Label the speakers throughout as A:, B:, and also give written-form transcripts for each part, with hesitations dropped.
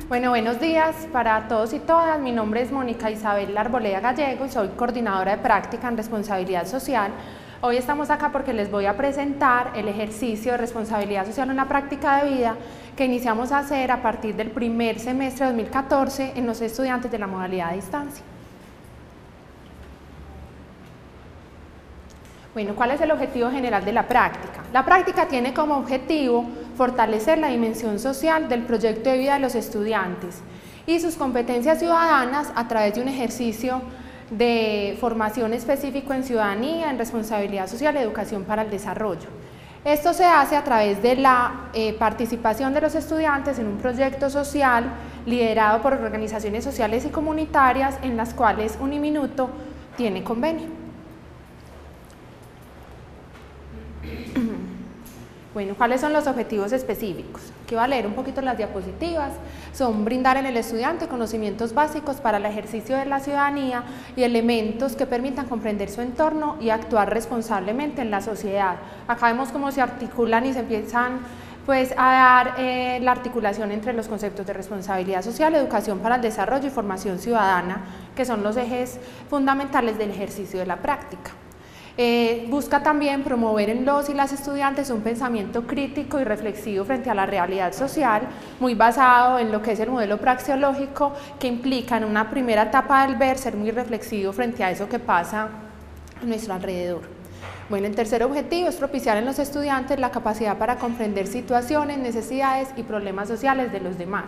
A: Bueno, buenos días para todos y todas. Mi nombre es Mónica Isabel Arboleda Gallego y soy coordinadora de práctica en responsabilidad social. Hoy estamos acá porque les voy a presentar el ejercicio de responsabilidad social en la práctica de vida que iniciamos a hacer a partir del primer semestre de 2014 en los estudiantes de la modalidad de distancia. Bueno, ¿cuál es el objetivo general de la práctica? La práctica tiene como objetivo fortalecer la dimensión social del proyecto de vida de los estudiantes y sus competencias ciudadanas a través de un ejercicio de formación específico en ciudadanía, en responsabilidad social y educación para el desarrollo. Esto se hace a través de la participación de los estudiantes en un proyecto social liderado por organizaciones sociales y comunitarias en las cuales Uniminuto tiene convenio. Bueno, ¿cuáles son los objetivos específicos? Aquí voy a leer un poquito las diapositivas. Son brindar en el estudiante conocimientos básicos para el ejercicio de la ciudadanía y elementos que permitan comprender su entorno y actuar responsablemente en la sociedad. Acá vemos cómo se articulan y se empiezan a dar la articulación entre los conceptos de responsabilidad social, educación para el desarrollo y formación ciudadana, que son los ejes fundamentales del ejercicio de la práctica. Busca también promover en los y las estudiantes un pensamiento crítico y reflexivo frente a la realidad social, muy basado en lo que es el modelo praxeológico, que implica en una primera etapa del ver ser muy reflexivo frente a eso que pasa a nuestro alrededor. Bueno, el tercer objetivo es propiciar en los estudiantes la capacidad para comprender situaciones, necesidades y problemas sociales de los demás.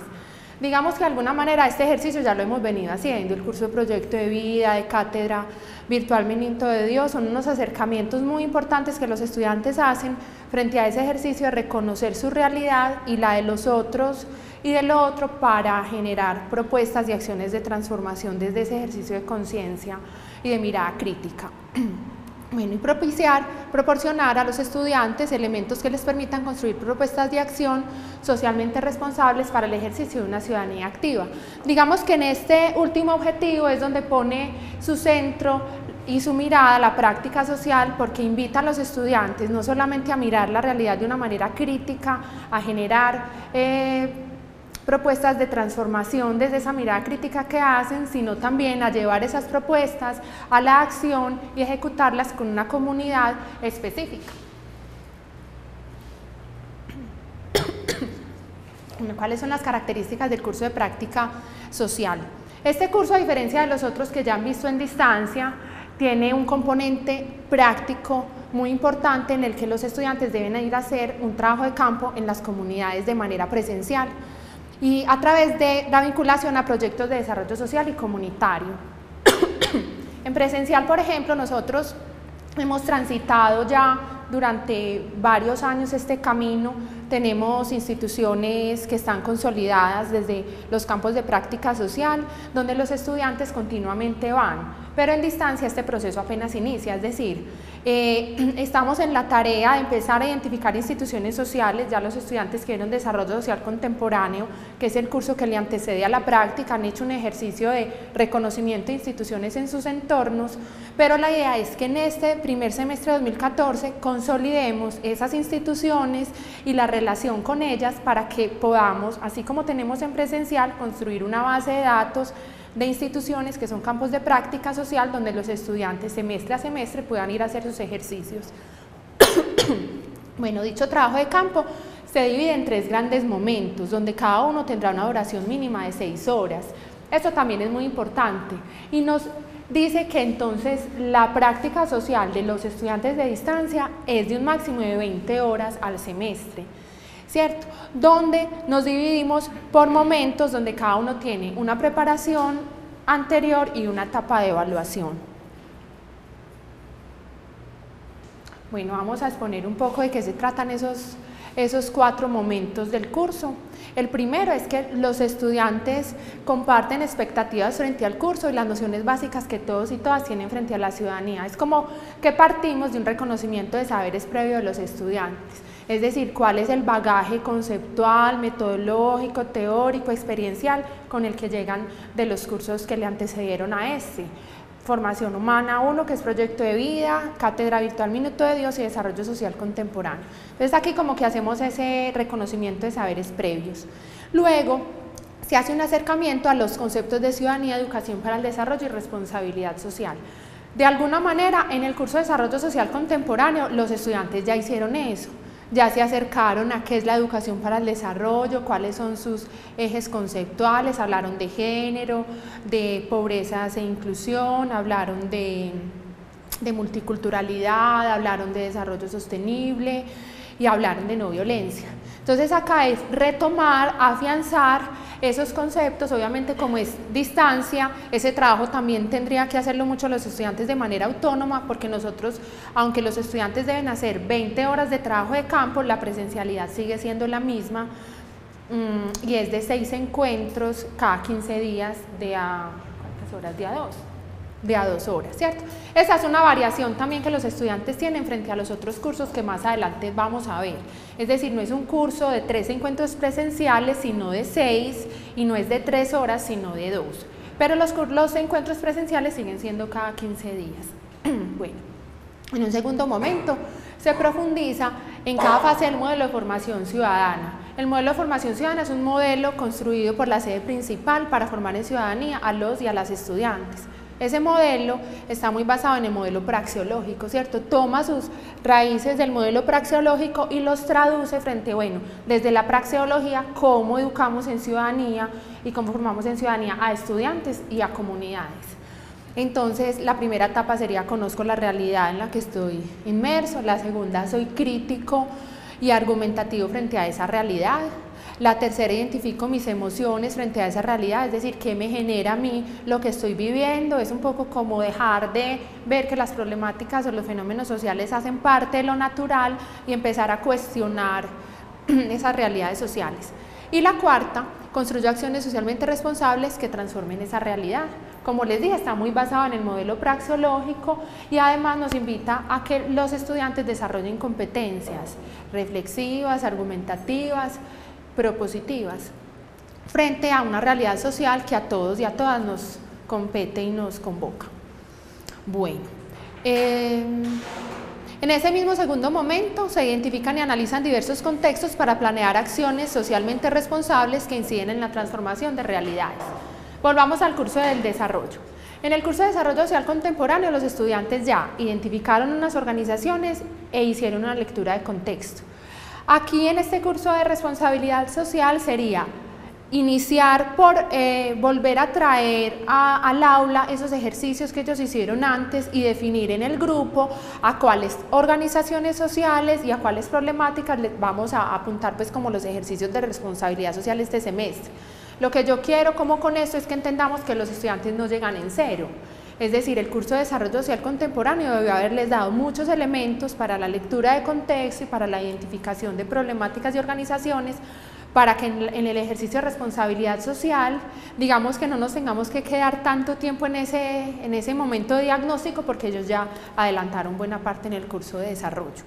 A: Digamos que de alguna manera este ejercicio ya lo hemos venido haciendo, el curso de proyecto de vida, de cátedra virtual Minuto de Dios, son unos acercamientos muy importantes que los estudiantes hacen frente a ese ejercicio de reconocer su realidad y la de los otros y de lo otro para generar propuestas y acciones de transformación desde ese ejercicio de conciencia y de mirada crítica. Bueno, y proporcionar a los estudiantes elementos que les permitan construir propuestas de acción socialmente responsables para el ejercicio de una ciudadanía activa. Digamos que en este último objetivo es donde pone su centro y su mirada la práctica social, porque invita a los estudiantes no solamente a mirar la realidad de una manera crítica, a generar propuestas de transformación desde esa mirada crítica que hacen, sino también a llevar esas propuestas a la acción y ejecutarlas con una comunidad específica. ¿Cuáles son las características del curso de práctica social? Este curso, a diferencia de los otros que ya han visto en distancia, tiene un componente práctico muy importante en el que los estudiantes deben ir a hacer un trabajo de campo en las comunidades de manera presencial y a través de la vinculación a proyectos de desarrollo social y comunitario. En presencial, por ejemplo, nosotros hemos transitado ya durante varios años este camino, tenemos instituciones que están consolidadas desde los campos de práctica social, donde los estudiantes continuamente van, pero en distancia este proceso apenas inicia, es decir, estamos en la tarea de empezar a identificar instituciones sociales. Ya los estudiantes que vieron desarrollo social contemporáneo, que es el curso que le antecede a la práctica, han hecho un ejercicio de reconocimiento de instituciones en sus entornos, pero la idea es que en este primer semestre de 2014 consolidemos esas instituciones y la relación con ellas para que podamos, así como tenemos en presencial, construir una base de datos de instituciones que son campos de práctica social donde los estudiantes semestre a semestre puedan ir a hacer sus ejercicios. Bueno, dicho trabajo de campo se divide en 3 grandes momentos, donde cada uno tendrá una duración mínima de 6 horas. Esto también es muy importante y nos dice que entonces la práctica social de los estudiantes de distancia es de un máximo de 20 horas al semestre, ¿cierto? Donde nos dividimos por momentos, donde cada uno tiene una preparación anterior y una etapa de evaluación. Bueno, vamos a exponer un poco de qué se tratan esos 4 momentos del curso. El primero es que los estudiantes comparten expectativas frente al curso y las nociones básicas que todos y todas tienen frente a la ciudadanía. Es como que partimos de un reconocimiento de saberes previo de los estudiantes, es decir, cuál es el bagaje conceptual, metodológico, teórico, experiencial con el que llegan de los cursos que le antecedieron a este. Formación Humana 1, que es Proyecto de Vida, Cátedra Virtual Minuto de Dios y Desarrollo Social Contemporáneo. Entonces aquí como que hacemos ese reconocimiento de saberes previos. Luego se hace un acercamiento a los conceptos de ciudadanía, educación para el desarrollo y responsabilidad social. De alguna manera, en el curso de Desarrollo Social Contemporáneo, los estudiantes ya hicieron eso. Ya se acercaron a qué es la educación para el desarrollo, cuáles son sus ejes conceptuales, hablaron de género, de pobreza e inclusión, hablaron de multiculturalidad, hablaron de desarrollo sostenible y hablaron de no violencia. Entonces acá es retomar, afianzar esos conceptos. Obviamente como es distancia, ese trabajo también tendría que hacerlo mucho los estudiantes de manera autónoma, porque nosotros, aunque los estudiantes deben hacer 20 horas de trabajo de campo, la presencialidad sigue siendo la misma y es de 6 encuentros cada 15 días de a, ¿cuántas horas? De a 2 horas, ¿cierto? Esa es una variación también que los estudiantes tienen frente a los otros cursos que más adelante vamos a ver. Es decir, no es un curso de 3 encuentros presenciales, sino de 6, y no es de 3 horas, sino de 2. Pero los encuentros presenciales siguen siendo cada 15 días. Bueno, en un segundo momento se profundiza en cada fase del modelo de formación ciudadana. El modelo de formación ciudadana es un modelo construido por la sede principal para formar en ciudadanía a los y a las estudiantes. Ese modelo está muy basado en el modelo praxeológico, ¿cierto? Toma sus raíces del modelo praxeológico y los traduce frente, bueno, desde la praxeología, cómo educamos en ciudadanía y cómo formamos en ciudadanía a estudiantes y a comunidades. Entonces, la primera etapa sería conozco la realidad en la que estoy inmerso, la segunda soy crítico y argumentativo frente a esa realidad. La tercera, identifico mis emociones frente a esa realidad, es decir, qué me genera a mí lo que estoy viviendo. Es un poco como dejar de ver que las problemáticas o los fenómenos sociales hacen parte de lo natural y empezar a cuestionar esas realidades sociales. Y la cuarta, construyo acciones socialmente responsables que transformen esa realidad. Como les dije, está muy basado en el modelo praxeológico y además nos invita a que los estudiantes desarrollen competencias reflexivas, argumentativas, propositivas, frente a una realidad social que a todos y a todas nos compete y nos convoca. Bueno, en ese mismo segundo momento se identifican y analizan diversos contextos para planear acciones socialmente responsables que inciden en la transformación de realidades. Volvamos al curso del desarrollo. En el curso de Desarrollo Social Contemporáneo, los estudiantes ya identificaron unas organizaciones e hicieron una lectura de contexto. Aquí en este curso de responsabilidad social sería iniciar por volver a traer al aula esos ejercicios que ellos hicieron antes y definir en el grupo a cuáles organizaciones sociales y a cuáles problemáticas les vamos a apuntar pues como los ejercicios de responsabilidad social este semestre. Lo que yo quiero como con esto es que entendamos que los estudiantes no llegan en cero. Es decir, el curso de Desarrollo Social Contemporáneo debió haberles dado muchos elementos para la lectura de contexto y para la identificación de problemáticas y organizaciones, para que en el ejercicio de responsabilidad social, digamos que no nos tengamos que quedar tanto tiempo en ese momento de diagnóstico, porque ellos ya adelantaron buena parte en el curso de desarrollo.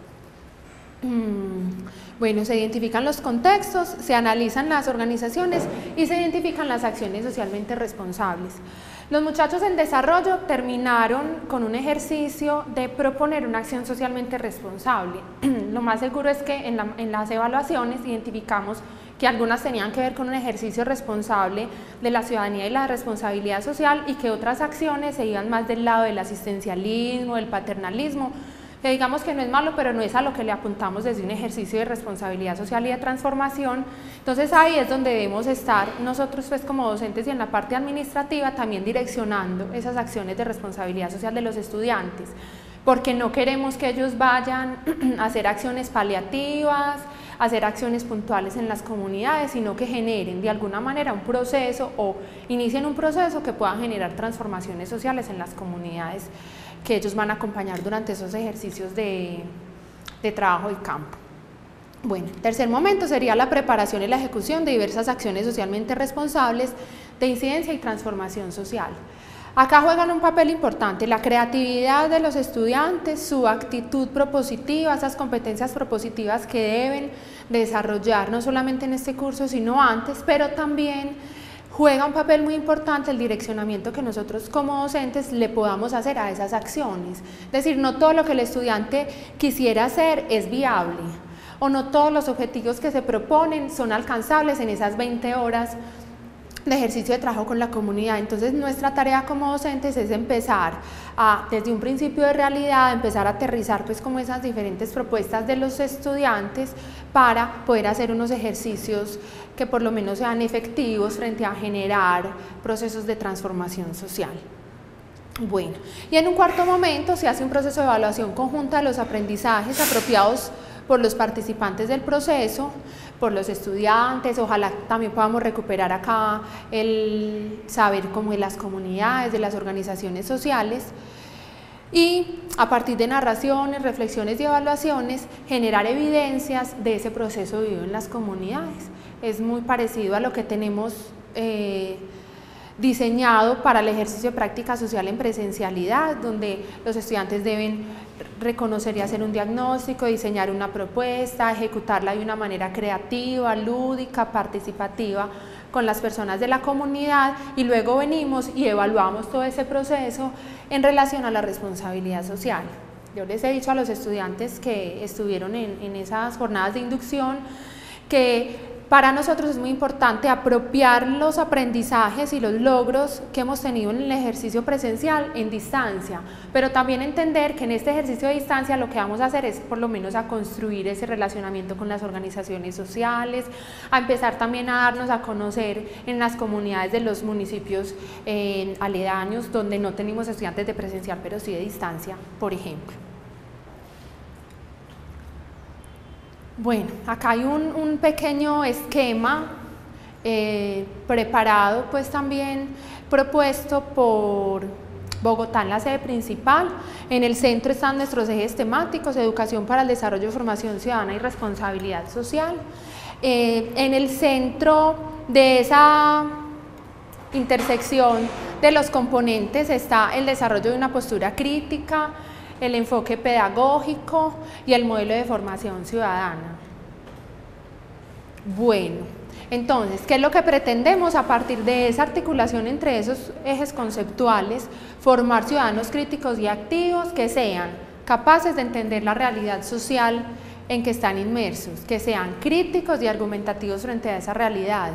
A: Bueno, se identifican los contextos, se analizan las organizaciones y se identifican las acciones socialmente responsables. Los muchachos en desarrollo terminaron con un ejercicio de proponer una acción socialmente responsable. Lo más seguro es que en las evaluaciones identificamos que algunas tenían que ver con un ejercicio responsable de la ciudadanía y la responsabilidad social, y que otras acciones se iban más del lado del asistencialismo, del paternalismo, que digamos que no es malo, pero no es a lo que le apuntamos desde un ejercicio de responsabilidad social y de transformación. Entonces ahí es donde debemos estar nosotros pues como docentes y en la parte administrativa también direccionando esas acciones de responsabilidad social de los estudiantes, porque no queremos que ellos vayan a hacer acciones paliativas, a hacer acciones puntuales en las comunidades, sino que generen de alguna manera un proceso o inicien un proceso que pueda generar transformaciones sociales en las comunidades que ellos van a acompañar durante esos ejercicios de trabajo de campo. Bueno, tercer momento sería la preparación y la ejecución de diversas acciones socialmente responsables de incidencia y transformación social. Acá juegan un papel importante la creatividad de los estudiantes, su actitud propositiva, esas competencias propositivas que deben desarrollar no solamente en este curso sino antes, pero también juega un papel muy importante el direccionamiento que nosotros como docentes le podamos hacer a esas acciones. Es decir, no todo lo que el estudiante quisiera hacer es viable, o no todos los objetivos que se proponen son alcanzables en esas 20 horas de ejercicio de trabajo con la comunidad. Entonces nuestra tarea como docentes es empezar a, desde un principio de realidad, empezar a aterrizar pues como esas diferentes propuestas de los estudiantes para poder hacer unos ejercicios que por lo menos sean efectivos frente a generar procesos de transformación social. Bueno, y en un cuarto momento se hace un proceso de evaluación conjunta de los aprendizajes apropiados por los participantes del proceso, por los estudiantes. Ojalá también podamos recuperar acá el saber como de las comunidades, de las organizaciones sociales, y a partir de narraciones, reflexiones y evaluaciones generar evidencias de ese proceso vivido en las comunidades. Es muy parecido a lo que tenemos diseñado para el ejercicio de práctica social en presencialidad, donde los estudiantes deben reconocer y hacer un diagnóstico, diseñar una propuesta, ejecutarla de una manera creativa, lúdica, participativa con las personas de la comunidad, y luego venimos y evaluamos todo ese proceso en relación a la responsabilidad social. Yo les he dicho a los estudiantes que estuvieron en esas jornadas de inducción que para nosotros es muy importante apropiar los aprendizajes y los logros que hemos tenido en el ejercicio presencial en distancia, pero también entender que en este ejercicio de distancia lo que vamos a hacer es por lo menos a construir ese relacionamiento con las organizaciones sociales, a empezar también a darnos a conocer en las comunidades de los municipios aledaños donde no tenemos estudiantes de presencial pero sí de distancia, por ejemplo. Bueno, acá hay un pequeño esquema preparado, pues también propuesto por Bogotá en la sede principal. En el centro están nuestros ejes temáticos: educación para el desarrollo, formación ciudadana y responsabilidad social. En el centro de esa intersección de los componentes está el desarrollo de una postura crítica, el enfoque pedagógico y el modelo de formación ciudadana. Bueno, entonces, ¿qué es lo que pretendemos a partir de esa articulación entre esos ejes conceptuales? Formar ciudadanos críticos y activos que sean capaces de entender la realidad social en que están inmersos, que sean críticos y argumentativos frente a esa realidad,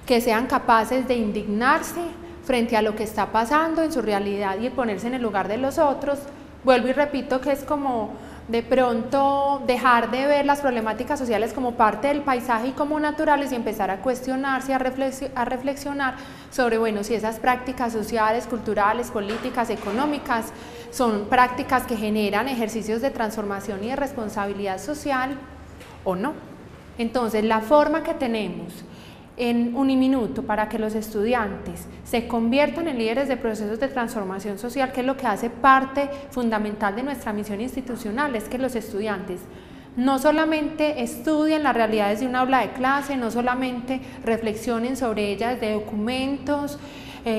A: que sean capaces de indignarse frente a lo que está pasando en su realidad y ponerse en el lugar de los otros. Vuelvo y repito que es como de pronto dejar de ver las problemáticas sociales como parte del paisaje y como naturales y empezar a cuestionarse, a reflexionar sobre, bueno, si esas prácticas sociales, culturales, políticas, económicas son prácticas que generan ejercicios de transformación y de responsabilidad social o no. Entonces, la forma que tenemos en Uniminuto para que los estudiantes se conviertan en líderes de procesos de transformación social, que es lo que hace parte fundamental de nuestra misión institucional, es que los estudiantes no solamente estudien las realidades de un aula de clase, no solamente reflexionen sobre ellas de documentos,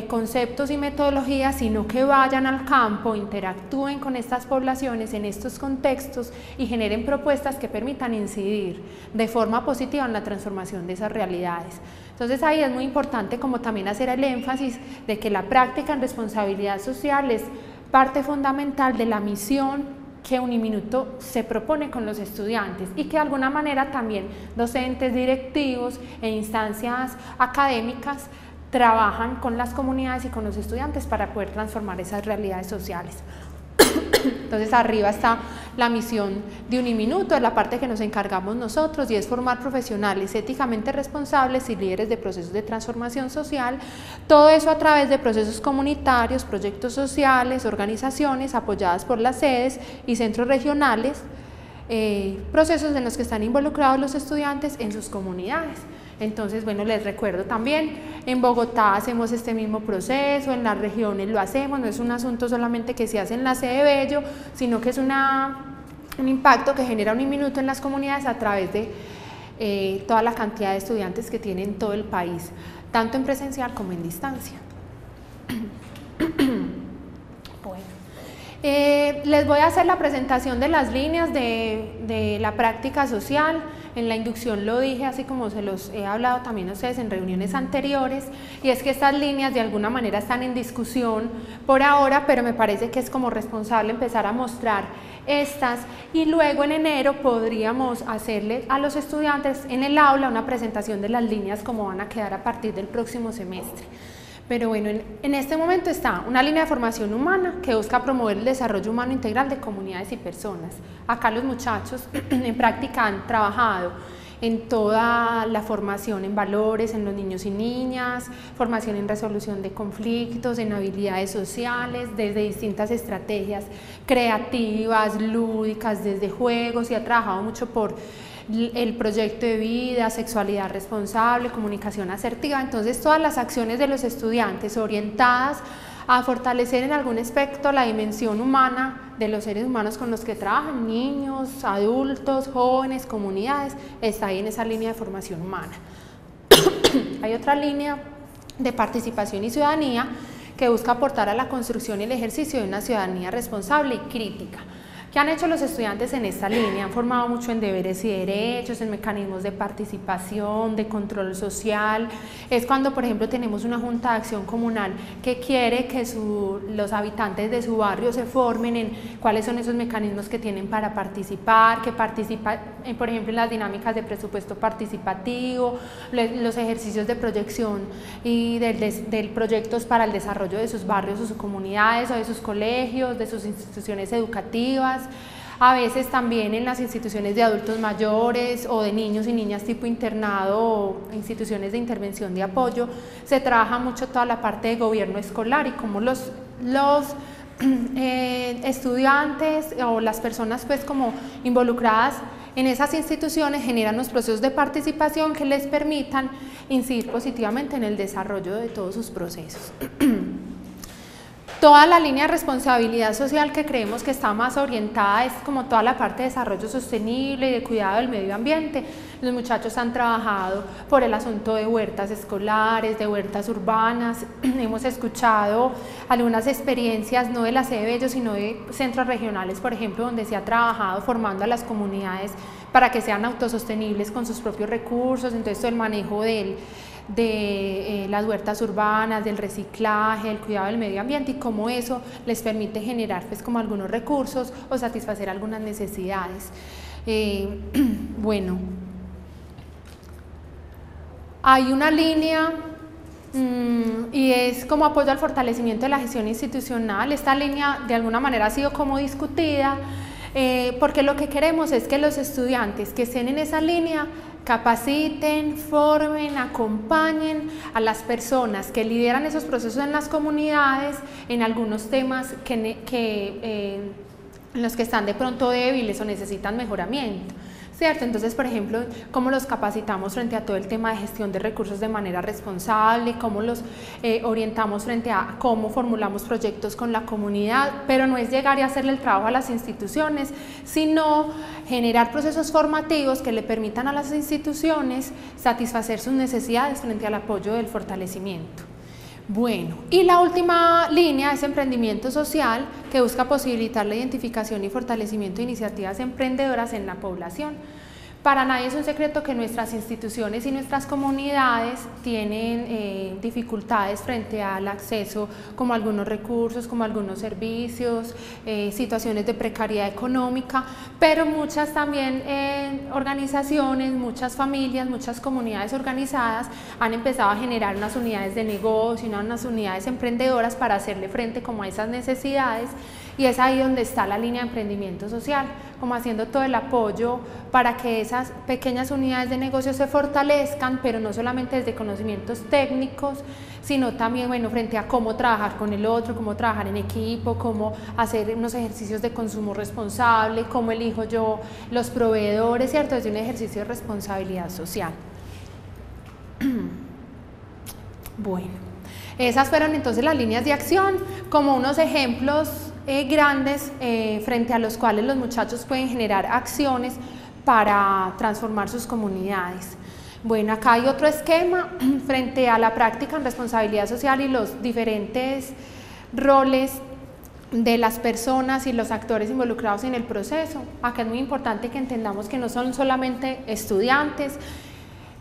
A: conceptos y metodologías, sino que vayan al campo, interactúen con estas poblaciones en estos contextos y generen propuestas que permitan incidir de forma positiva en la transformación de esas realidades. Entonces ahí es muy importante como también hacer el énfasis de que la práctica en responsabilidad social es parte fundamental de la misión que Uniminuto se propone con los estudiantes y que de alguna manera también docentes, directivos e instancias académicas trabajan con las comunidades y con los estudiantes para poder transformar esas realidades sociales. Entonces arriba está la misión de Uniminuto, es la parte que nos encargamos nosotros y es formar profesionales éticamente responsables y líderes de procesos de transformación social, todo eso a través de procesos comunitarios, proyectos sociales, organizaciones apoyadas por las sedes y centros regionales, procesos en los que están involucrados los estudiantes en sus comunidades. Entonces, bueno, les recuerdo también, en Bogotá hacemos este mismo proceso, en las regiones lo hacemos, no es un asunto solamente que se hace en la sede Bello, sino que es un impacto que genera Uniminuto en las comunidades a través de toda la cantidad de estudiantes que tiene en todo el país, tanto en presencial como en distancia. Bueno, Les voy a hacer la presentación de las líneas de la práctica social. En la inducción lo dije, así como se los he hablado también a ustedes en reuniones anteriores, y es que estas líneas de alguna manera están en discusión por ahora, pero me parece que es como responsable empezar a mostrar estas, y luego en enero podríamos hacerle a los estudiantes en el aula una presentación de las líneas como van a quedar a partir del próximo semestre. Pero bueno, en este momento está una línea de formación humana que busca promover el desarrollo humano integral de comunidades y personas. Acá los muchachos en práctica han trabajado en toda la formación en valores en los niños y niñas, formación en resolución de conflictos, en habilidades sociales, desde distintas estrategias creativas, lúdicas, desde juegos, y ha trabajado mucho por el proyecto de vida, sexualidad responsable, comunicación asertiva. Entonces todas las acciones de los estudiantes orientadas a fortalecer en algún aspecto la dimensión humana de los seres humanos con los que trabajan, niños, adultos, jóvenes, comunidades, está ahí en esa línea de formación humana. Hay otra línea de participación y ciudadanía que busca aportar a la construcción y el ejercicio de una ciudadanía responsable y crítica. ¿Qué han hecho los estudiantes en esta línea? Han formado mucho en deberes y derechos, en mecanismos de participación, de control social. Es cuando, por ejemplo, tenemos una junta de acción comunal que quiere que los habitantes de su barrio se formen en cuáles son esos mecanismos que tienen para participar, que participan, por ejemplo, en las dinámicas de presupuesto participativo, los ejercicios de proyección y del proyectos para el desarrollo de sus barrios o sus comunidades o de sus colegios, de sus instituciones educativas. A veces también en las instituciones de adultos mayores o de niños y niñas tipo internado o instituciones de intervención de apoyo, se trabaja mucho toda la parte de gobierno escolar y cómo los estudiantes o las personas pues como involucradas en esas instituciones generan los procesos de participación que les permitan incidir positivamente en el desarrollo de todos sus procesos. Toda la línea de responsabilidad social que creemos que está más orientada es como toda la parte de desarrollo sostenible y de cuidado del medio ambiente. Los muchachos han trabajado por el asunto de huertas escolares, de huertas urbanas. Hemos escuchado algunas experiencias, no de la sede Bello, sino de centros regionales, por ejemplo, donde se ha trabajado formando a las comunidades para que sean autosostenibles con sus propios recursos. Entonces, todo el manejo de las huertas urbanas, del reciclaje, del cuidado del medio ambiente y cómo eso les permite generar pues como algunos recursos o satisfacer algunas necesidades. Bueno, hay una línea y es como apoyo al fortalecimiento de la gestión institucional. Esta línea de alguna manera ha sido como discutida porque lo que queremos es que los estudiantes que estén en esa línea capaciten, formen, acompañen a las personas que lideran esos procesos en las comunidades en algunos temas en los que están de pronto débiles o necesitan mejoramiento, ¿cierto? Entonces, por ejemplo, cómo los capacitamos frente a todo el tema de gestión de recursos de manera responsable, cómo los orientamos frente a cómo formulamos proyectos con la comunidad, pero no es llegar y hacerle el trabajo a las instituciones, sino generar procesos formativos que le permitan a las instituciones satisfacer sus necesidades frente al apoyo del fortalecimiento. Bueno, y la última línea es emprendimiento social, que busca posibilitar la identificación y fortalecimiento de iniciativas emprendedoras en la población. Para nadie es un secreto que nuestras instituciones y nuestras comunidades tienen dificultades frente al acceso como a algunos recursos, como a algunos servicios, situaciones de precariedad económica, pero muchas también organizaciones, muchas familias, muchas comunidades organizadas han empezado a generar unas unidades de negocio, unas unidades emprendedoras para hacerle frente como a esas necesidades. Y es ahí donde está la línea de emprendimiento social, como haciendo todo el apoyo para que esas pequeñas unidades de negocio se fortalezcan, pero no solamente desde conocimientos técnicos, sino también, bueno, frente a cómo trabajar con el otro, cómo trabajar en equipo, cómo hacer unos ejercicios de consumo responsable, cómo elijo yo los proveedores, ¿cierto? Es un ejercicio de responsabilidad social. Bueno, esas fueron entonces las líneas de acción, como unos ejemplos grandes frente a los cuales los muchachos pueden generar acciones para transformar sus comunidades. Bueno, acá hay otro esquema frente a la práctica en responsabilidad social y los diferentes roles de las personas y los actores involucrados en el proceso. Acá es muy importante que entendamos que no son solamente estudiantes,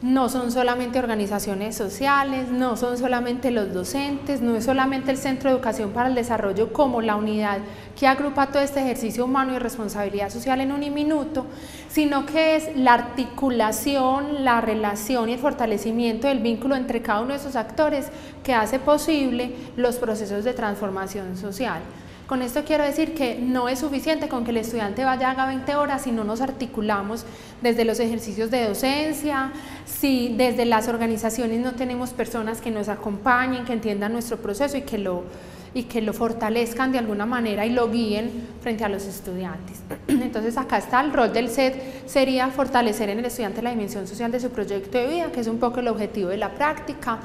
A: no son solamente organizaciones sociales, no son solamente los docentes, no es solamente el Centro de Educación para el Desarrollo como la unidad que agrupa todo este ejercicio humano y responsabilidad social en un minuto, sino que es la articulación, la relación y el fortalecimiento del vínculo entre cada uno de esos actores que hace posible los procesos de transformación social. Con esto quiero decir que no es suficiente con que el estudiante vaya haga 20 horas si no nos articulamos desde los ejercicios de docencia, si desde las organizaciones no tenemos personas que nos acompañen, que entiendan nuestro proceso y que lo fortalezcan de alguna manera y lo guíen frente a los estudiantes. Entonces acá está el rol del CED, sería fortalecer en el estudiante la dimensión social de su proyecto de vida, que es un poco el objetivo de la práctica,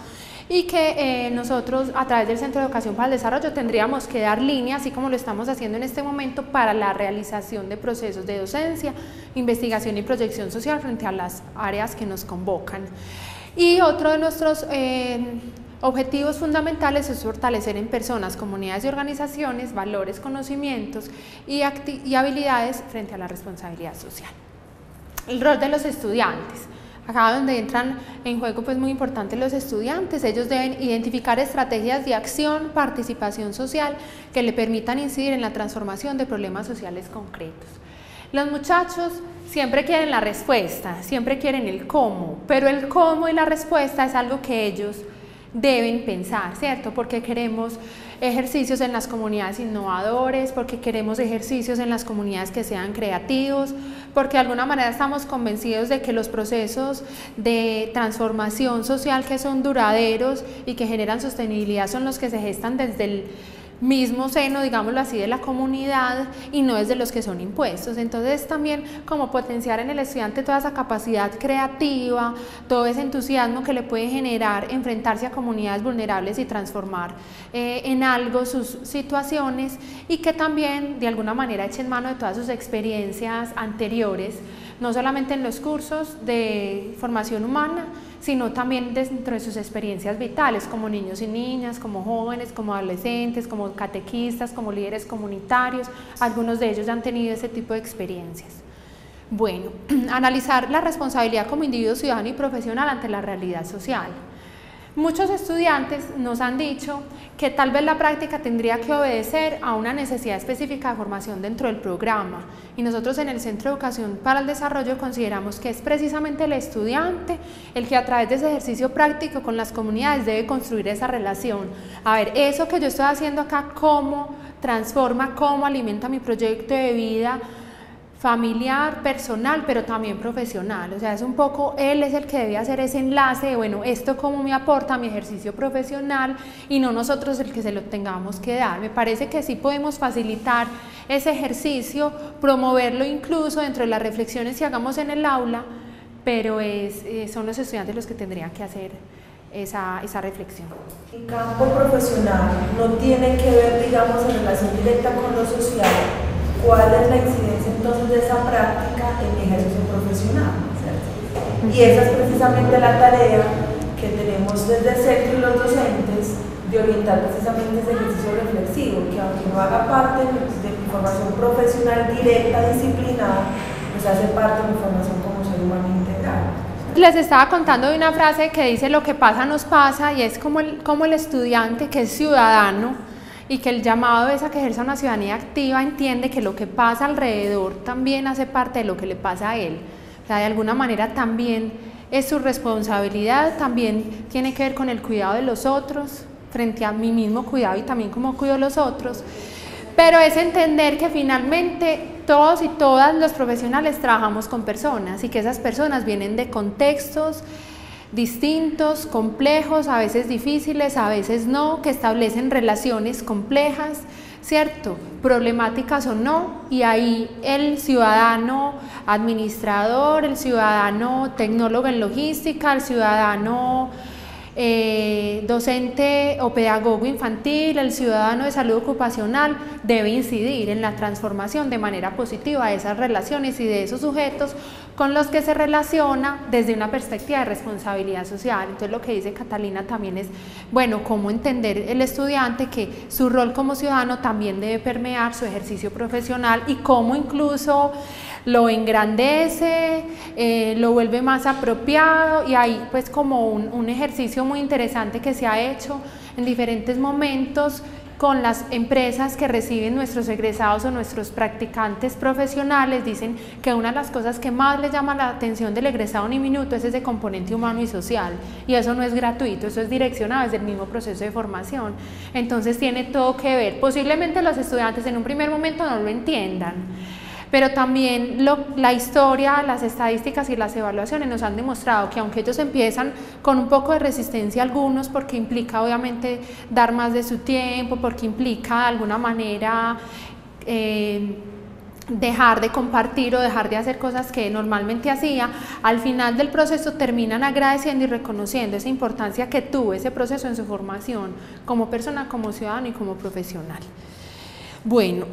A: y que nosotros a través del Centro de Educación para el Desarrollo tendríamos que dar línea, así como lo estamos haciendo en este momento, para la realización de procesos de docencia, investigación y proyección social frente a las áreas que nos convocan. Y otro de nuestros objetivos fundamentales es fortalecer en personas, comunidades y organizaciones valores, conocimientos y habilidades frente a la responsabilidad social. El rol de los estudiantes. Acá donde entran en juego pues muy importante los estudiantes, ellos deben identificar estrategias de acción, participación social que le permitan incidir en la transformación de problemas sociales concretos. Los muchachos siempre quieren la respuesta, siempre quieren el cómo, pero el cómo y la respuesta es algo que ellos deben pensar, ¿cierto? Porque queremos ejercicios en las comunidades innovadores, porque queremos ejercicios en las comunidades que sean creativos, porque de alguna manera estamos convencidos de que los procesos de transformación social que son duraderos y que generan sostenibilidad son los que se gestan desde el mismo seno, digámoslo así, de la comunidad y no es de los que son impuestos. Entonces también como potenciar en el estudiante toda esa capacidad creativa, todo ese entusiasmo que le puede generar enfrentarse a comunidades vulnerables y transformar en algo sus situaciones, y que también de alguna manera echen mano de todas sus experiencias anteriores, no solamente en los cursos de formación humana, sino también dentro de sus experiencias vitales como niños y niñas, como jóvenes, como adolescentes, como catequistas, como líderes comunitarios. Algunos de ellos ya han tenido ese tipo de experiencias. Bueno, analizar la responsabilidad como individuo ciudadano y profesional ante la realidad social. Muchos estudiantes nos han dicho que tal vez la práctica tendría que obedecer a una necesidad específica de formación dentro del programa, y nosotros en el Centro de Educación para el Desarrollo consideramos que es precisamente el estudiante el que a través de ese ejercicio práctico con las comunidades debe construir esa relación. A ver, eso que yo estoy haciendo acá, ¿cómo transforma, cómo alimenta mi proyecto de vida familiar, personal, pero también profesional? O sea, es un poco, él es el que debe hacer ese enlace de, bueno, esto cómo me aporta a mi ejercicio profesional, y no nosotros el que se lo tengamos que dar. Me parece que sí podemos facilitar ese ejercicio, promoverlo incluso dentro de las reflexiones que hagamos en el aula, pero son los estudiantes los que tendrían que hacer esa reflexión.
B: El campo profesional no tiene que ver, digamos, en relación directa con lo social. ¿Cuál es la incidencia entonces de esa práctica en mi ejercicio profesional? ¿Cierto? Y esa es precisamente la tarea que tenemos desde el centro y los docentes, de orientar precisamente ese ejercicio reflexivo, que aunque no haga parte de mi formación profesional directa, disciplinada, pues hace parte de mi formación como ser humano integral.
A: Les estaba contando de una frase que dice: lo que pasa nos pasa, y es como el estudiante que es ciudadano y que el llamado es a que ejerza una ciudadanía activa, entiende que lo que pasa alrededor también hace parte de lo que le pasa a él. O sea, de alguna manera también es su responsabilidad, también tiene que ver con el cuidado de los otros, frente a mi mismo cuidado y también cómo cuido a los otros, pero es entender que finalmente todos y todas los profesionales trabajamos con personas y que esas personas vienen de contextos distintos, complejos, a veces difíciles, a veces no, que establecen relaciones complejas, ¿cierto? Problemáticas o no, y ahí el ciudadano administrador, el ciudadano tecnólogo en logística, el ciudadano docente o pedagogo infantil, el ciudadano de salud ocupacional, debe incidir en la transformación de manera positiva de esas relaciones y de esos sujetos con los que se relaciona desde una perspectiva de responsabilidad social. Entonces lo que dice Catalina también es, bueno, cómo entender el estudiante que su rol como ciudadano también debe permear su ejercicio profesional y cómo incluso lo engrandece, lo vuelve más apropiado, y hay pues como un ejercicio muy interesante que se ha hecho en diferentes momentos con las empresas que reciben nuestros egresados o nuestros practicantes profesionales. Dicen que una de las cosas que más les llama la atención del egresado ni minuto es ese componente humano y social, y eso no es gratuito, eso es direccionado desde el mismo proceso de formación. Entonces tiene todo que ver. Posiblemente los estudiantes en un primer momento no lo entiendan, pero también la historia, las estadísticas y las evaluaciones nos han demostrado que aunque ellos empiezan con un poco de resistencia algunos, porque implica obviamente dar más de su tiempo, porque implica de alguna manera dejar de compartir o dejar de hacer cosas que normalmente hacía, al final del proceso terminan agradeciendo y reconociendo esa importancia que tuvo ese proceso en su formación como persona, como ciudadano y como profesional. Bueno,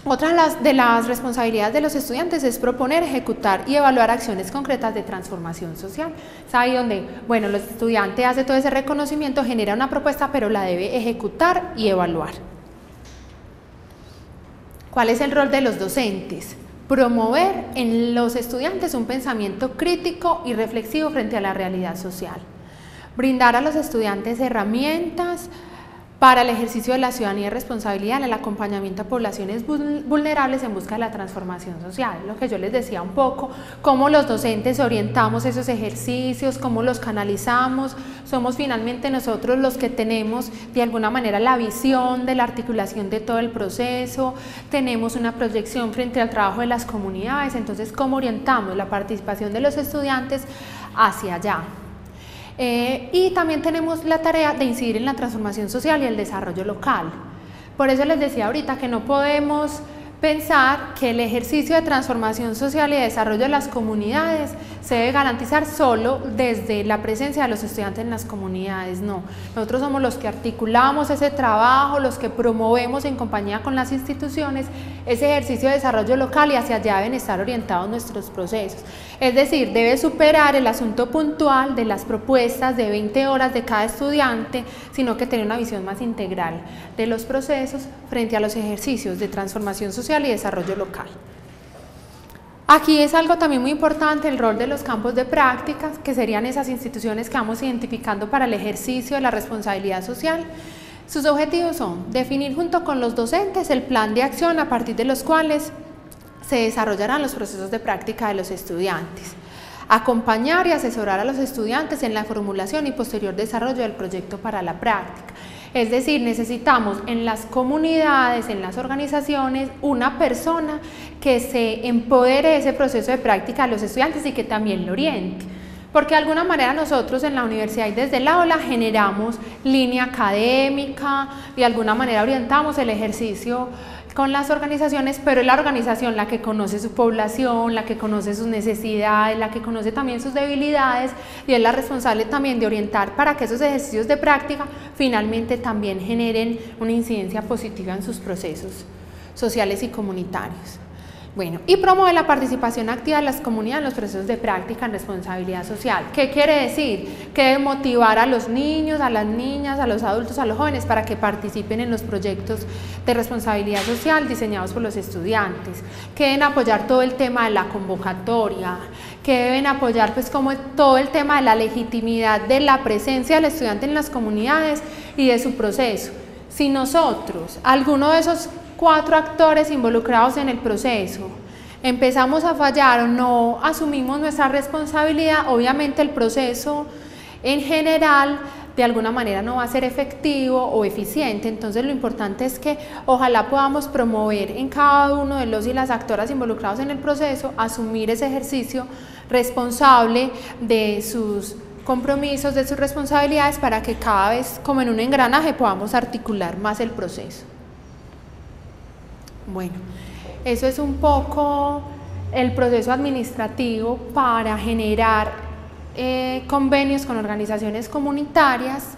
A: otra de las responsabilidades de los estudiantes es proponer, ejecutar y evaluar acciones concretas de transformación social. Es ahí donde, bueno, el estudiante hace todo ese reconocimiento, genera una propuesta, pero la debe ejecutar y evaluar. ¿Cuál es el rol de los docentes? Promover en los estudiantes un pensamiento crítico y reflexivo frente a la realidad social. Brindar a los estudiantes herramientas para el ejercicio de la ciudadanía y responsabilidad en el acompañamiento a poblaciones vulnerables en busca de la transformación social. Lo que yo les decía un poco, cómo los docentes orientamos esos ejercicios, cómo los canalizamos. Somos finalmente nosotros los que tenemos de alguna manera la visión de la articulación de todo el proceso, tenemos una proyección frente al trabajo de las comunidades. Entonces, ¿cómo orientamos la participación de los estudiantes hacia allá? Y también tenemos la tarea de incidir en la transformación social y el desarrollo local. Por eso les decía ahorita que no podemos pensar que el ejercicio de transformación social y de desarrollo de las comunidades se debe garantizar solo desde la presencia de los estudiantes en las comunidades. No, nosotros somos los que articulamos ese trabajo, los que promovemos en compañía con las instituciones ese ejercicio de desarrollo local, y hacia allá deben estar orientados nuestros procesos. Es decir, debe superar el asunto puntual de las propuestas de 20 horas de cada estudiante, sino que tener una visión más integral de los procesos frente a los ejercicios de transformación social y desarrollo local. Aquí es algo también muy importante el rol de los campos de prácticas, que serían esas instituciones que vamos identificando para el ejercicio de la responsabilidad social. Sus objetivos son definir junto con los docentes el plan de acción a partir de los cuales se desarrollarán los procesos de práctica de los estudiantes, acompañar y asesorar a los estudiantes en la formulación y posterior desarrollo del proyecto para la práctica. Es decir, necesitamos en las comunidades, en las organizaciones, una persona que se empodere de ese proceso de práctica de los estudiantes y que también lo oriente. Porque de alguna manera nosotros en la universidad y desde el aula generamos línea académica, de alguna manera orientamos el ejercicio con las organizaciones, pero es la organización la que conoce su población, la que conoce sus necesidades, la que conoce también sus debilidades, y es la responsable también de orientar para que esos ejercicios de práctica finalmente también generen una incidencia positiva en sus procesos sociales y comunitarios. Bueno, y promueve la participación activa de las comunidades en los procesos de práctica en responsabilidad social. ¿Qué quiere decir? Que debe motivar a los niños, a las niñas, a los adultos, a los jóvenes para que participen en los proyectos de responsabilidad social diseñados por los estudiantes, que deben apoyar todo el tema de la convocatoria, que deben apoyar pues como todo el tema de la legitimidad de la presencia del estudiante en las comunidades y de su proceso. Si nosotros, alguno de esos 4 actores involucrados en el proceso, empezamos a fallar o no asumimos nuestra responsabilidad, obviamente el proceso en general de alguna manera no va a ser efectivo o eficiente. Entonces lo importante es que ojalá podamos promover en cada uno de los y las actoras involucrados en el proceso, asumir ese ejercicio responsable de sus compromisos, de sus responsabilidades, para que cada vez como en un engranaje podamos articular más el proceso. Bueno, eso es un poco el proceso administrativo para generar convenios con organizaciones comunitarias.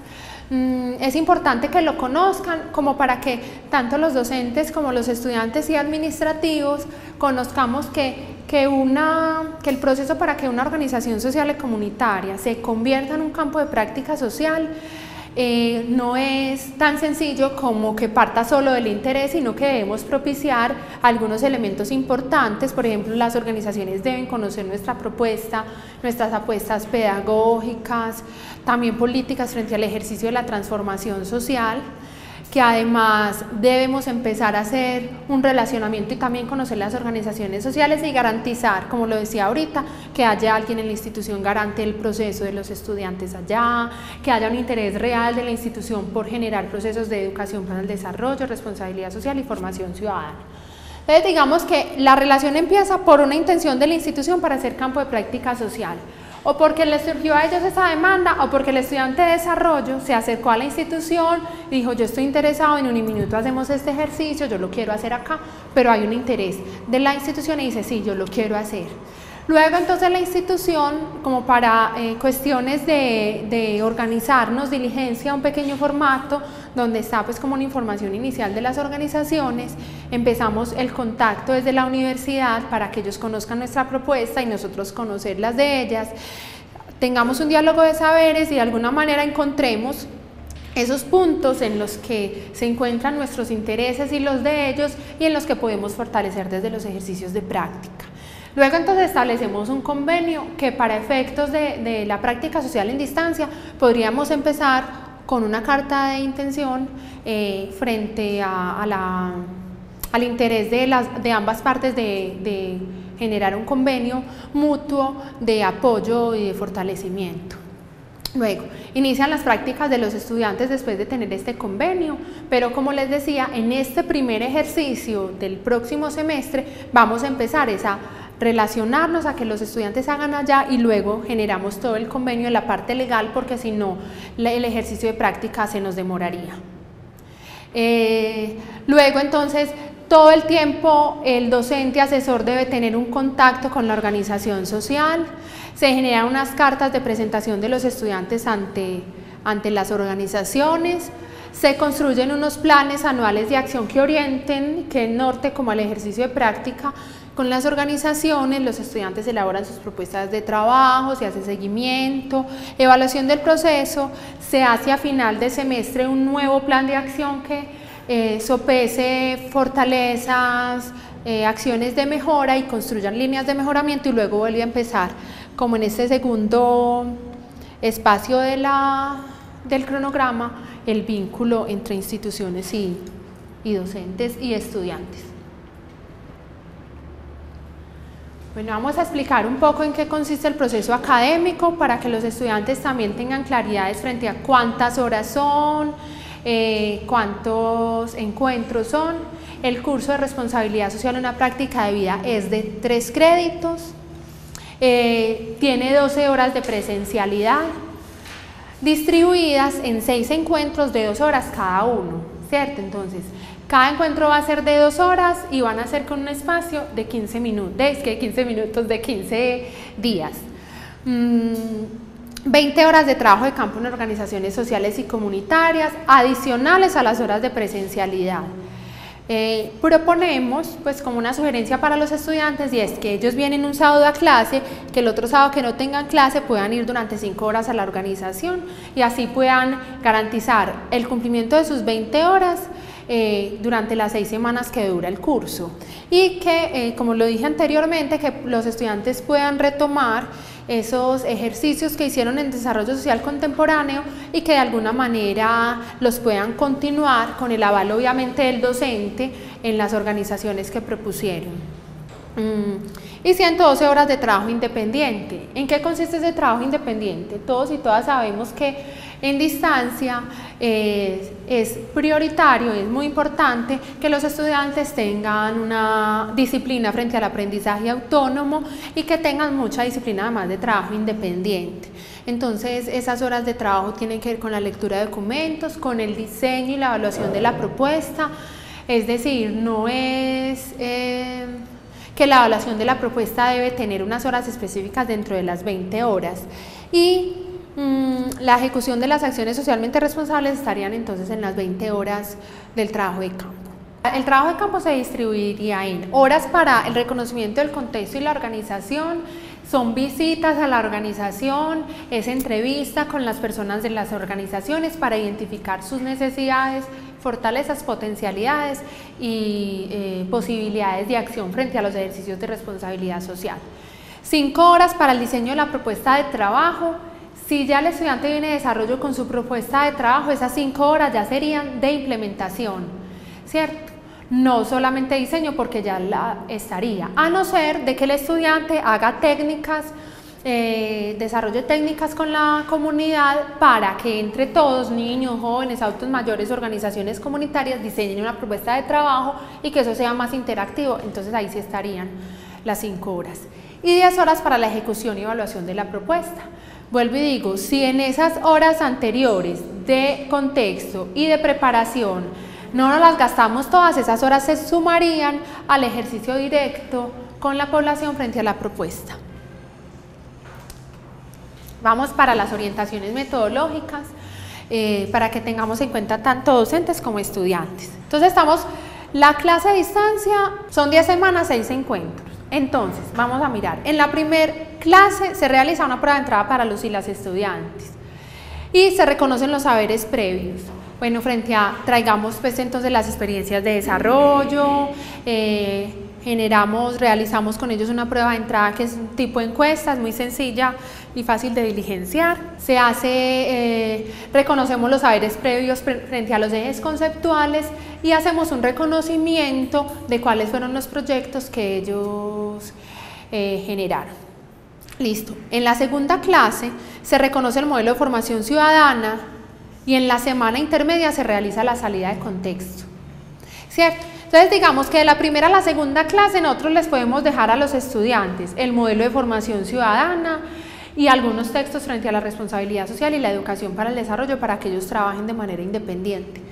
A: Es importante que lo conozcan como para que tanto los docentes como los estudiantes y administrativos conozcamos que el proceso para que una organización social y comunitaria se convierta en un campo de práctica social no es tan sencillo como que parta solo del interés, sino que debemos propiciar algunos elementos importantes. Por ejemplo, las organizaciones deben conocer nuestra propuesta, nuestras apuestas pedagógicas, también políticas frente al ejercicio de la transformación social, que además debemos empezar a hacer un relacionamiento y también conocer las organizaciones sociales y garantizar, como lo decía ahorita, que haya alguien en la institución garante del proceso de los estudiantes allá, que haya un interés real de la institución por generar procesos de educación para el desarrollo, responsabilidad social y formación ciudadana. Entonces digamos que la relación empieza por una intención de la institución para hacer campo de práctica social, o porque les surgió a ellos esa demanda, o porque el estudiante de desarrollo se acercó a la institución y dijo: yo estoy interesado, en un minuto hacemos este ejercicio, yo lo quiero hacer acá, pero hay un interés de la institución y dice: sí, yo lo quiero hacer. Luego entonces la institución, como para cuestiones de organizarnos, diligencia un pequeño formato donde está pues como una información inicial de las organizaciones, empezamos el contacto desde la universidad para que ellos conozcan nuestra propuesta y nosotros conocer las de ellas, tengamos un diálogo de saberes y de alguna manera encontremos esos puntos en los que se encuentran nuestros intereses y los de ellos y en los que podemos fortalecer desde los ejercicios de práctica. Luego entonces establecemos un convenio que para efectos de la práctica social en distancia podríamos empezar con una carta de intención frente al interés de ambas partes de generar un convenio mutuo de apoyo y de fortalecimiento. Luego, inician las prácticas de los estudiantes después de tener este convenio, pero como les decía, en este primer ejercicio del próximo semestre vamos a empezar a relacionarnos, a que los estudiantes hagan allá y luego generamos todo el convenio de la parte legal, porque si no el ejercicio de práctica se nos demoraría. Luego entonces todo el tiempo el docente asesor debe tener un contacto con la organización social, se generan unas cartas de presentación de los estudiantes ante las organizaciones, se construyen unos planes anuales de acción que orienten, que norte como al ejercicio de práctica con las organizaciones, los estudiantes elaboran sus propuestas de trabajo, se hace seguimiento, evaluación del proceso, se hace a final de semestre un nuevo plan de acción que sopese fortalezas, acciones de mejora y construyan líneas de mejoramiento y luego vuelve a empezar como en este segundo espacio del cronograma el vínculo entre instituciones y docentes y estudiantes. Bueno, vamos a explicar un poco en qué consiste el proceso académico para que los estudiantes también tengan claridades frente a cuántas horas son, cuántos encuentros son. El curso de responsabilidad social en una práctica de vida es de 3 créditos, tiene 12 horas de presencialidad, distribuidas en 6 encuentros de 2 horas cada uno, ¿cierto? Entonces, cada encuentro va a ser de 2 horas y van a ser con un espacio de 15 minutos, de 15 días. 20 horas de trabajo de campo en organizaciones sociales y comunitarias, adicionales a las horas de presencialidad. Proponemos pues como una sugerencia para los estudiantes y es que ellos vienen un sábado a clase, que el otro sábado que no tengan clase puedan ir durante 5 horas a la organización y así puedan garantizar el cumplimiento de sus 20 horas durante las 6 semanas que dura el curso y que como lo dije anteriormente, que los estudiantes puedan retomar esos ejercicios que hicieron en desarrollo social contemporáneo y que de alguna manera los puedan continuar con el aval obviamente del docente en las organizaciones que propusieron. Y 112 horas de trabajo independiente. ¿En qué consiste ese trabajo independiente? Todos y todas sabemos que en distancia es prioritario, es muy importante que los estudiantes tengan una disciplina frente al aprendizaje autónomo y que tengan mucha disciplina además de trabajo independiente. Entonces esas horas de trabajo tienen que ver con la lectura de documentos, con el diseño y la evaluación de la propuesta, es decir, no es que la evaluación de la propuesta debe tener unas horas específicas dentro de las 20 horas y la ejecución de las acciones socialmente responsables estarían entonces en las 20 horas del trabajo de campo. El trabajo de campo se distribuiría en horas para el reconocimiento del contexto y la organización, son visitas a la organización, es entrevista con las personas de las organizaciones para identificar sus necesidades, fortalezas, potencialidades y posibilidades de acción frente a los ejercicios de responsabilidad social. 5 horas para el diseño de la propuesta de trabajo. Si ya el estudiante viene de desarrollo con su propuesta de trabajo, esas 5 horas ya serían de implementación, ¿cierto? No solamente diseño, porque ya la estaría, a no ser de que el estudiante haga técnicas, desarrolle técnicas con la comunidad para que entre todos, niños, jóvenes, adultos mayores, organizaciones comunitarias, diseñen una propuesta de trabajo y que eso sea más interactivo. Entonces ahí sí estarían las 5 horas. Y 10 horas para la ejecución y evaluación de la propuesta. Vuelvo y digo, si en esas horas anteriores de contexto y de preparación no nos las gastamos todas, esas horas se sumarían al ejercicio directo con la población frente a la propuesta. Vamos para las orientaciones metodológicas, para que tengamos en cuenta tanto docentes como estudiantes. Entonces la clase a distancia son 10 semanas, 6 encuentros. Entonces, vamos a mirar, en la primera clase se realiza una prueba de entrada para los y las estudiantes y se reconocen los saberes previos. Bueno, traigamos pues entonces las experiencias de desarrollo, realizamos con ellos una prueba de entrada que es un tipo de encuesta, es muy sencilla y fácil de diligenciar. Reconocemos los saberes previos frente a los ejes conceptuales y hacemos un reconocimiento de cuáles fueron los proyectos que ellos generaron. Listo. En la segunda clase se reconoce el modelo de formación ciudadana y en la semana intermedia se realiza la salida de contexto, ¿cierto? Entonces digamos que de la primera a la segunda clase nosotros les podemos dejar a los estudiantes el modelo de formación ciudadana y algunos textos frente a la responsabilidad social y la educación para el desarrollo para que ellos trabajen de manera independiente.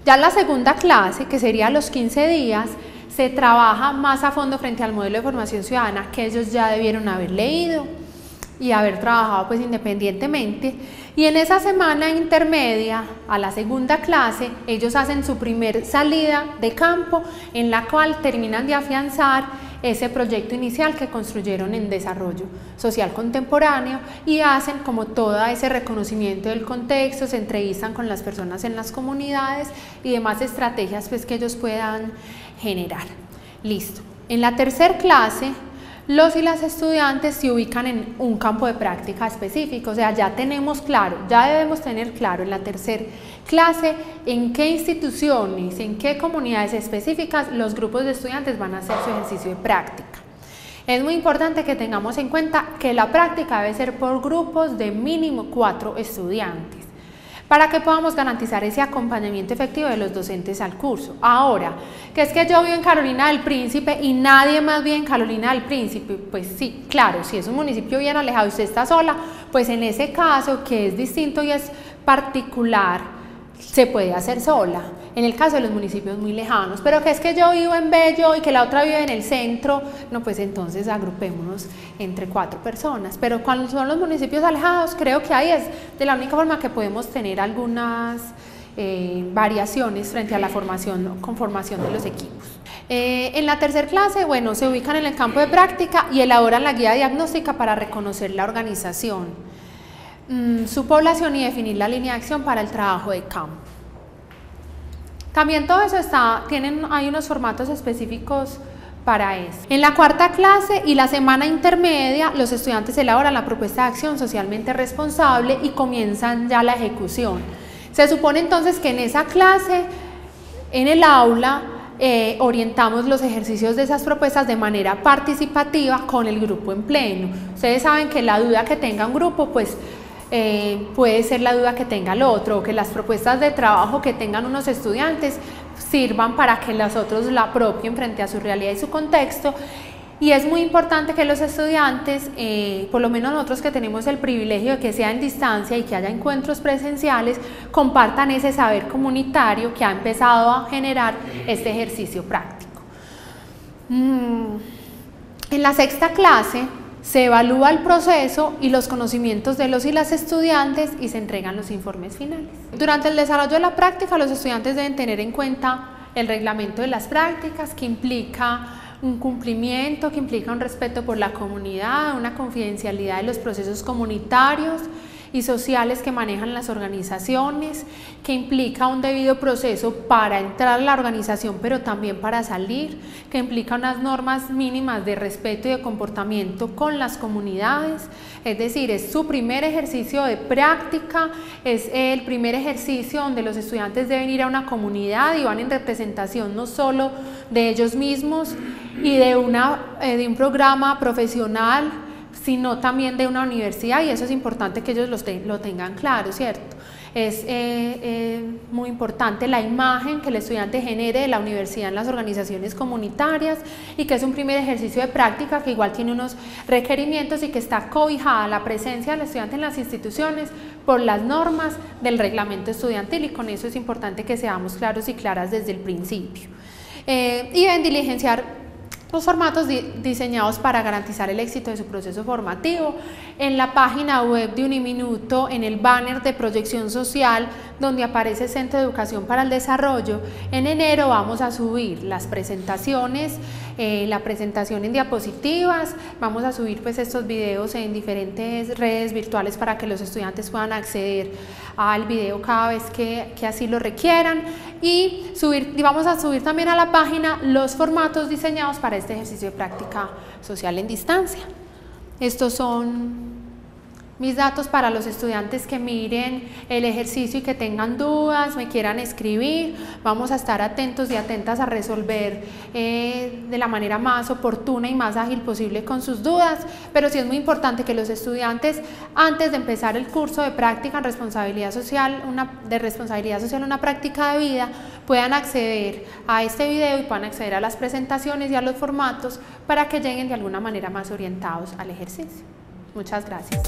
A: Ya en la segunda clase, que sería los 15 días, se trabaja más a fondo frente al modelo de formación ciudadana que ellos ya debieron haber leído y haber trabajado pues independientemente, y en esa semana intermedia a la segunda clase ellos hacen su primer salida de campo en la cual terminan de afianzar ese proyecto inicial que construyeron en desarrollo social contemporáneo y hacen como todo ese reconocimiento del contexto, se entrevistan con las personas en las comunidades y demás estrategias pues que ellos puedan generar. Listo. En la tercera clase los y las estudiantes se ubican en un campo de práctica específico, o sea, ya tenemos claro, ya debemos tener claro en la tercera clase en qué instituciones, en qué comunidades específicas los grupos de estudiantes van a hacer su ejercicio de práctica. Es muy importante que tengamos en cuenta que la práctica debe ser por grupos de mínimo 4 estudiantes, para que podamos garantizar ese acompañamiento efectivo de los docentes al curso. Ahora, que es que yo vivo en Carolina del Príncipe y nadie más vive en Carolina del Príncipe, pues sí, claro, si es un municipio bien alejado y usted está sola, pues en ese caso que es distinto y es particular, se puede hacer sola, en el caso de los municipios muy lejanos, pero que es que yo vivo en Bello y que la otra vive en el centro, no, pues entonces agrupémonos entre 4 personas, pero cuando son los municipios alejados, creo que ahí es de la única forma que podemos tener algunas variaciones frente a la conformación de los equipos. En la tercera clase, bueno, se ubican en el campo de práctica y elaboran la guía diagnóstica para reconocer la organización, su población y definir la línea de acción para el trabajo de campo. También todo eso hay unos formatos específicos para eso. En la cuarta clase y la semana intermedia, los estudiantes elaboran la propuesta de acción socialmente responsable y comienzan ya la ejecución. Se supone entonces que en esa clase, en el aula, orientamos los ejercicios de esas propuestas de manera participativa con el grupo en pleno. Ustedes saben que la duda que tenga un grupo, pues puede ser la duda que tenga el otro, o que las propuestas de trabajo que tengan unos estudiantes sirvan para que los otros la apropien frente a su realidad y su contexto. Y es muy importante que los estudiantes, por lo menos nosotros que tenemos el privilegio de que sea en distancia y que haya encuentros presenciales, compartan ese saber comunitario que ha empezado a generar este ejercicio práctico. En la sexta clase se evalúa el proceso y los conocimientos de los y las estudiantes y se entregan los informes finales. Durante el desarrollo de la práctica, los estudiantes deben tener en cuenta el reglamento de las prácticas, que implica un cumplimiento, que implica un respeto por la comunidad, una confidencialidad de los procesos comunitarios y sociales que manejan las organizaciones, que implica un debido proceso para entrar a la organización pero también para salir, que implica unas normas mínimas de respeto y de comportamiento con las comunidades, es decir, es su primer ejercicio de práctica, es el primer ejercicio donde los estudiantes deben ir a una comunidad y van en representación no solo de ellos mismos y de un programa profesional, sino también de una universidad, y eso es importante que ellos lo tengan claro, ¿cierto? Es muy importante la imagen que el estudiante genere de la universidad en las organizaciones comunitarias y que es un primer ejercicio de práctica que igual tiene unos requerimientos y que está cobijada la presencia del estudiante en las instituciones por las normas del reglamento estudiantil, y con eso es importante que seamos claros y claras desde el principio. Y deben diligenciar los formatos diseñados para garantizar el éxito de su proceso formativo. En la página web de Uniminuto, en el banner de proyección social, donde aparece Centro de Educación para el Desarrollo, en enero vamos a subir las presentaciones, la presentación en diapositivas, vamos a subir pues estos videos en diferentes redes virtuales para que los estudiantes puedan acceder al video cada vez que así lo requieran, y vamos a subir también a la página los formatos diseñados para este ejercicio de práctica social en distancia. Estos son mis datos para los estudiantes que miren el ejercicio y que tengan dudas, me quieran escribir. Vamos a estar atentos y atentas a resolver de la manera más oportuna y más ágil posible con sus dudas, pero sí es muy importante que los estudiantes, antes de empezar el curso de práctica en responsabilidad social, una práctica de vida, puedan acceder a este video y puedan acceder a las presentaciones y a los formatos para que lleguen de alguna manera más orientados al ejercicio. Muchas gracias.